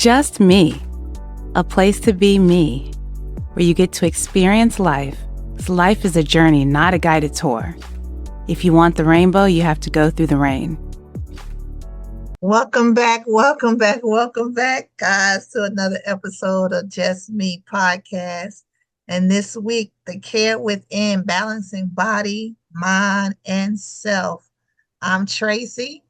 Just me, a place to be me, where you get to experience life. 'Cause life is a journey, not a guided tour. If you want the rainbow, you have to go through the rain. Welcome back, guys, to another episode of Just Me podcast. And this week, the care within balancing body, mind, and self. I'm Tracy.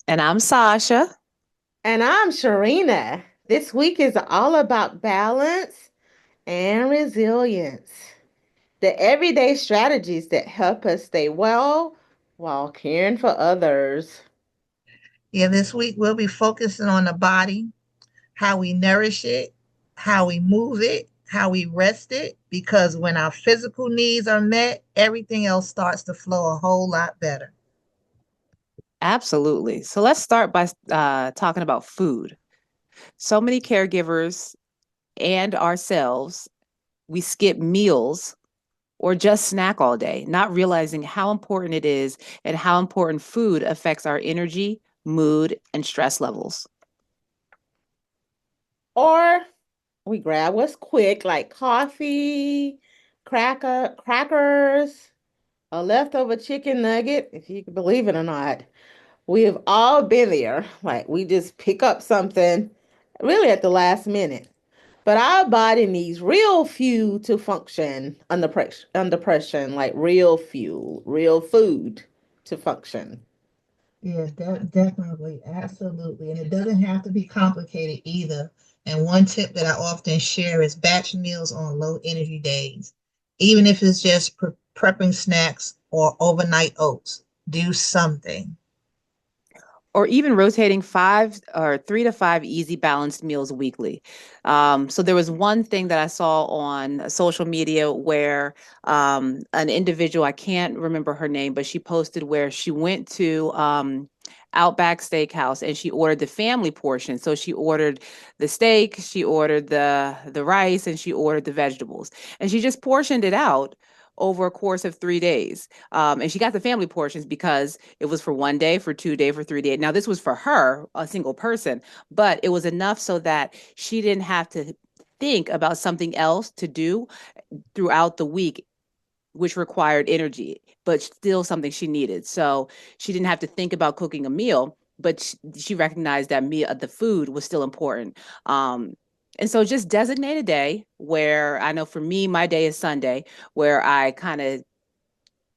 And I'm Sasha. And I'm Sharina. This week is all about balance and resilience. The everyday strategies that help us stay well while caring for others. Yeah, this week we'll be focusing on the body, how we nourish it, how we move it, how we rest it, because when our physical needs are met, everything else starts to flow a whole lot better. Absolutely. So let's start by talking about food. So many caregivers and ourselves, we skip meals or just snack all day, not realizing how important it is and how important food affects our energy, mood, and stress levels. Or we grab what's quick, like coffee, crackers, a leftover chicken nugget, if you can believe it or not. We have all been there. Like we just pick up something really at the last minute. But our body needs real fuel to function under pressure, like real fuel, real food to function. Yes, definitely, absolutely. And it doesn't have to be complicated either. And one tip that I often share is batch meals on low energy days. Even if it's just prepping snacks or overnight oats, do something. Or even rotating 3 to 5 easy balanced meals weekly. So there was one thing that I saw on social media where an individual, I can't remember her name, but she posted where she went to Outback Steakhouse and she ordered the family portion. So she ordered the steak, she ordered the rice, and she ordered the vegetables, and she just portioned it out over a course of 3 days. And she got the family portions because it was for 1 day, for 2 day, for 3 day. Now this was for her, a single person, but it was enough so that she didn't have to think about something else to do throughout the week, which required energy, but still something she needed. So she didn't have to think about cooking a meal, but she recognized that the food was still important. And so just designate a day where, I know for me, my day is Sunday, where I kind of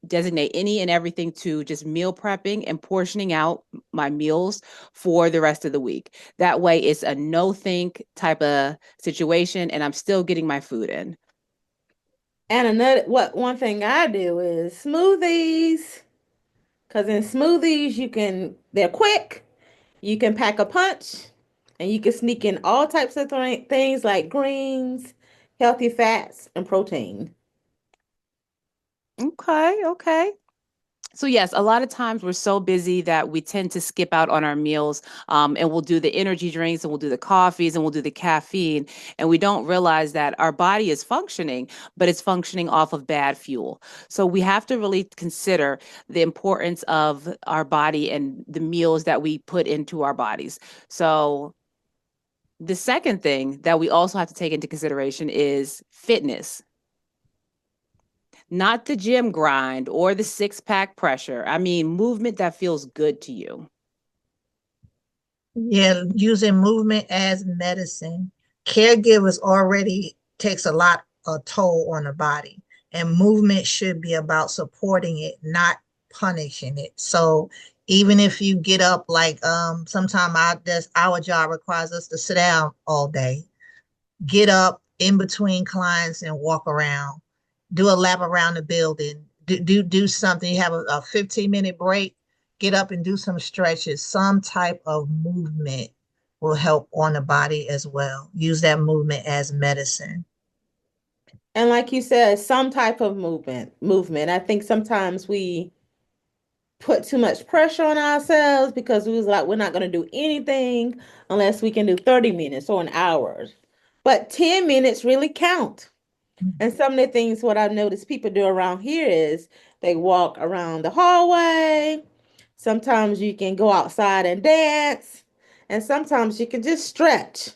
designate any and everything to just meal prepping and portioning out my meals for the rest of the week. That way it's a no think type of situation and I'm still getting my food in. And one thing I do is smoothies. Cause in smoothies they're quick, you can pack a punch, and you can sneak in all types of things like greens, healthy fats, and protein. Okay. So yes, a lot of times we're so busy that we tend to skip out on our meals, and we'll do the energy drinks and we'll do the coffees and we'll do the caffeine, and we don't realize that our body is functioning, but it's functioning off of bad fuel. So we have to really consider the importance of our body and the meals that we put into our bodies. So the second thing that we also have to take into consideration is fitness, not the gym grind or the six-pack pressure. I mean, movement that feels good to you. Yeah, using movement as medicine. Caregivers already takes a lot of toll on the body, and movement should be about supporting it, not punishing it. So even if you get up, like sometime our job requires us to sit down all day, get up in between clients and walk around, do a lap around the building, do something. You have a 15-minute break, get up and do some stretches. Some type of movement will help on the body as well. Use that movement as medicine. And like you said, some type of movement. I think sometimes we put too much pressure on ourselves because we was like, we're not going to do anything unless we can do 30 minutes or an hour. But 10 minutes really count. And some of the things what I've noticed people do around here is they walk around the hallway. Sometimes you can go outside and dance. And sometimes you can just stretch.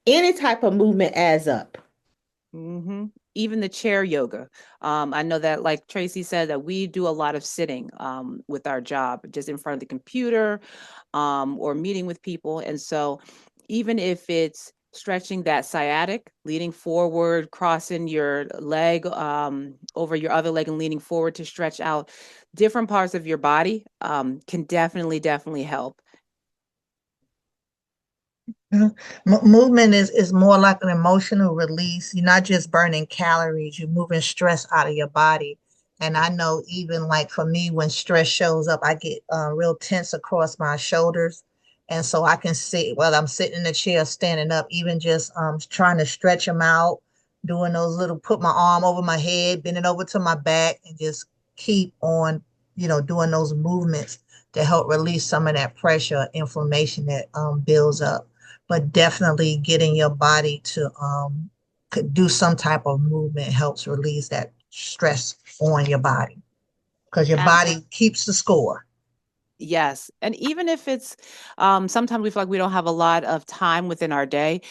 Any type of movement adds up. Hmm. Even the chair yoga. I know that, like Tracy said, that we do a lot of sitting with our job, just in front of the computer or meeting with people. And so, even if it's stretching that sciatic, leaning forward, crossing your leg over your other leg and leaning forward to stretch out different parts of your body can definitely help. Mhm. Movement is more like an emotional release. You're not just burning calories, you're moving stress out of your body. And I know even like for me, when stress shows up, I get real tense across my shoulders. And so I can sit, while I'm sitting in the chair, standing up, even just trying to stretch them out, doing those little, put my arm over my head, bending over to my back, and just keep on, doing those movements to help release some of that pressure, inflammation that builds up. But definitely getting your body to do some type of movement helps release that stress on your body because your And body keeps the score. yes, and even if it's sometimes we feel like we don't have a lot of time within our day,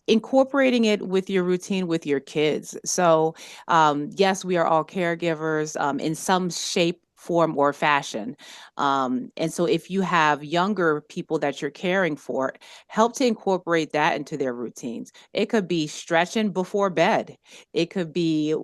incorporating it with your routine with your kids. So, yes, we are all caregivers in some shape, form, or fashion. And so, if you have younger people that you're caring for, help to incorporate that into their routines. It could be stretching before bed, it could be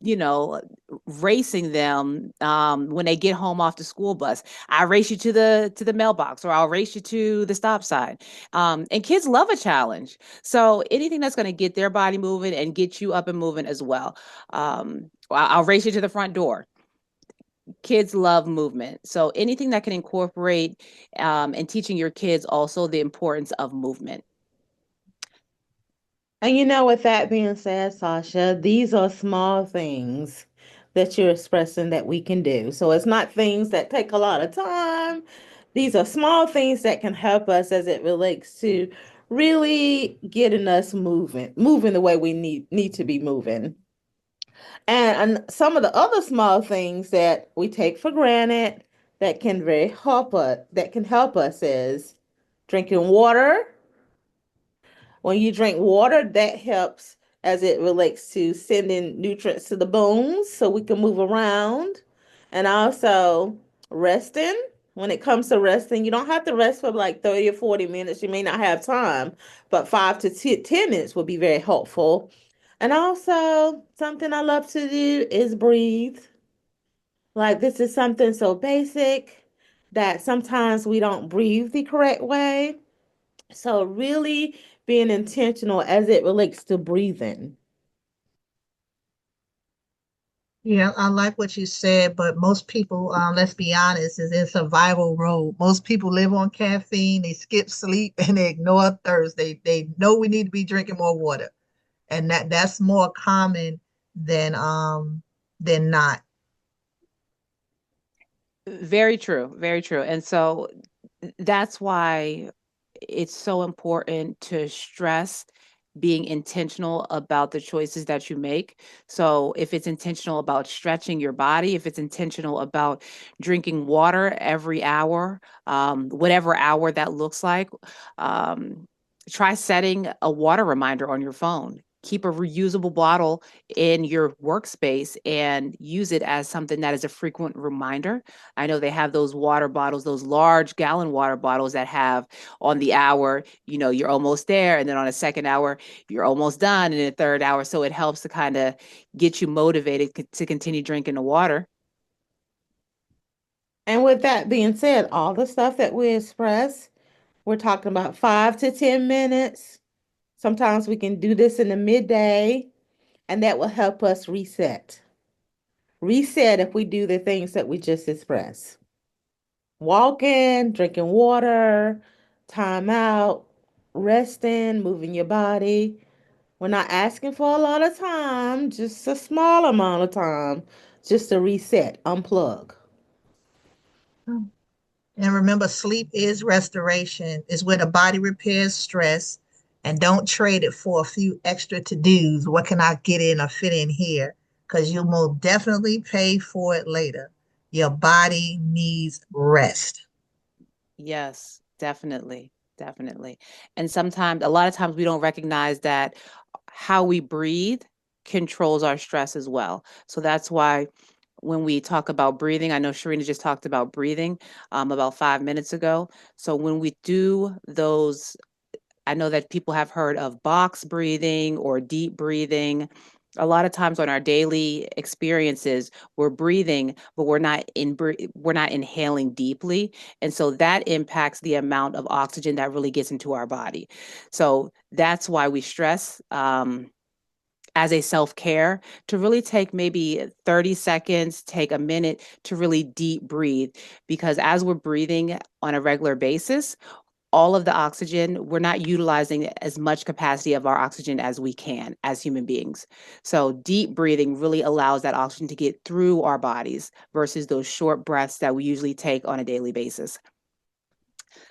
you know racing them when they get home off the school bus. I race you to the mailbox, or I'll race you to the stop sign. And kids love a challenge, so anything that's going to get their body moving and get you up and moving as well. I'll race you to the front door. Kids love movement, so anything that can incorporate and teaching your kids also the importance of movement. And with that being said, Sasha, these are small things that you're expressing that we can do. So it's not things that take a lot of time. These are small things that can help us as it relates to really getting us moving the way we need to be moving. And some of the other small things that we take for granted that can help us is drinking water. When you drink water, that helps as it relates to sending nutrients to the bones so we can move around. And also resting. When it comes to resting, you don't have to rest for like 30 or 40 minutes. You may not have time, but 5 to 10 minutes will be very helpful. And also, something I love to do is breathe. Like, this is something so basic that sometimes we don't breathe the correct way. So, really being intentional as it relates to breathing. Yeah, I like what you said, but most people, let's be honest, is in survival mode. Most people live on caffeine, they skip sleep, and they ignore thirst. They know we need to be drinking more water, and that's more common than not. Very true, very true. And so that's why it's so important to stress being intentional about the choices that you make. So, if it's intentional about stretching your body, if it's intentional about drinking water every hour, whatever hour that looks like, um, try setting a water reminder on your phone. Keep a reusable bottle in your workspace and use it as something that is a frequent reminder. I know they have those water bottles, those large gallon water bottles that have on the hour, you're almost there. And then on a second hour, you're almost done. And in the third hour. So it helps to kind of get you motivated to continue drinking the water. And with that being said, all the stuff that we express, we're talking about 5 to 10 minutes. Sometimes we can do this in the midday, and that will help us reset. Reset if we do the things that we just expressed. Walking, drinking water, time out, resting, moving your body. We're not asking for a lot of time, just a small amount of time, just to reset, unplug. And remember, sleep is restoration, is where the body repairs stress. And don't trade it for a few extra to-dos. What can I get in or fit in here? Because you'll most definitely pay for it later. Your body needs rest. Yes, definitely. Definitely. And sometimes, a lot of times we don't recognize that how we breathe controls our stress as well. So that's why when we talk about breathing, I know Sharina just talked about breathing about 5 minutes ago. So when we do those, I know that people have heard of box breathing or deep breathing. A lot of times on our daily experiences, we're breathing, but we're not inhaling deeply, and so that impacts the amount of oxygen that really gets into our body. So that's why we stress. As a self care, to really take maybe 30 seconds, take a minute to really deep breathe. Because as we're breathing on a regular basis, all of the oxygen, we're not utilizing as much capacity of our oxygen as we can as human beings. So deep breathing really allows that oxygen to get through our bodies versus those short breaths that we usually take on a daily basis.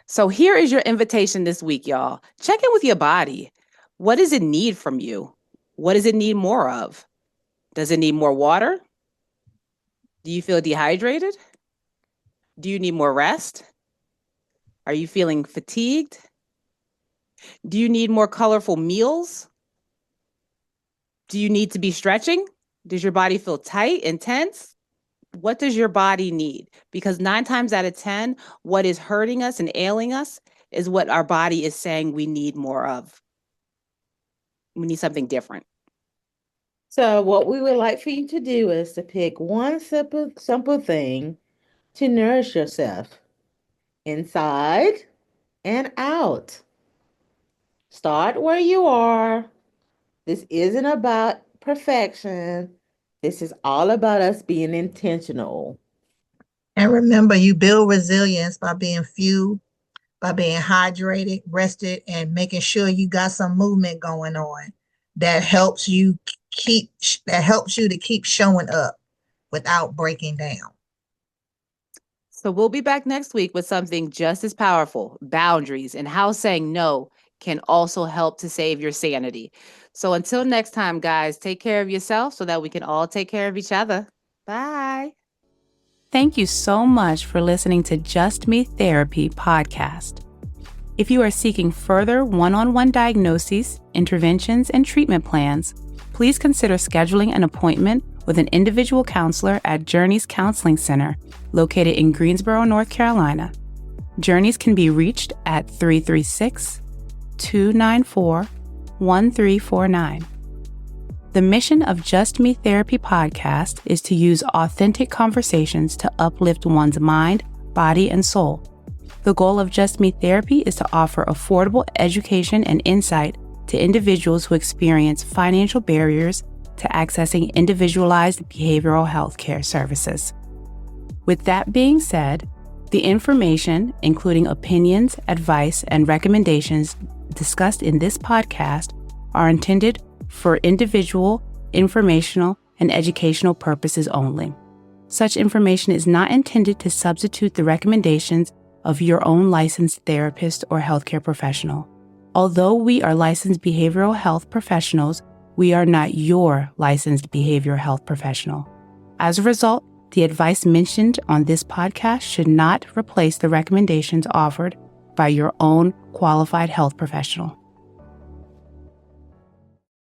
So here is your invitation this week, y'all. Check in with your body. What does it need from you? What does it need more of? Does it need more water? Do you feel dehydrated? Do you need more rest? Are you feeling fatigued? Do you need more colorful meals? Do you need to be stretching? Does your body feel tight and tense? What does your body need? Because 9 times out of 10, what is hurting us and ailing us is what our body is saying we need more of. We need something different. So what we would like for you to do is to pick one simple thing to nourish yourself inside and out. Start where you are. This isn't about perfection. This is all about us being intentional. And remember, you build resilience by being fueled, by being hydrated, rested, and making sure you got some movement going on that helps you to keep showing up without breaking down. So we'll be back next week with something just as powerful, boundaries, and how saying no can also help to save your sanity. So until next time, guys, take care of yourself so that we can all take care of each other. Bye. Thank you so much for listening to Just Me Therapy podcast. If you are seeking further one-on-one diagnoses, interventions, and treatment plans, please consider scheduling an appointment with an individual counselor at Journeys Counseling Center, located in Greensboro, North Carolina. Journeys can be reached at 336-294-1349. The mission of Just Me Therapy podcast is to use authentic conversations to uplift one's mind, body, and soul. The goal of Just Me Therapy is to offer affordable education and insight to individuals who experience financial barriers to accessing individualized behavioral health care services. With that being said, the information, including opinions, advice, and recommendations discussed in this podcast, are intended for individual, informational, and educational purposes only. Such information is not intended to substitute the recommendations of your own licensed therapist or healthcare professional. Although we are licensed behavioral health professionals, we are not your licensed behavioral health professional. As a result, the advice mentioned on this podcast should not replace the recommendations offered by your own qualified health professional.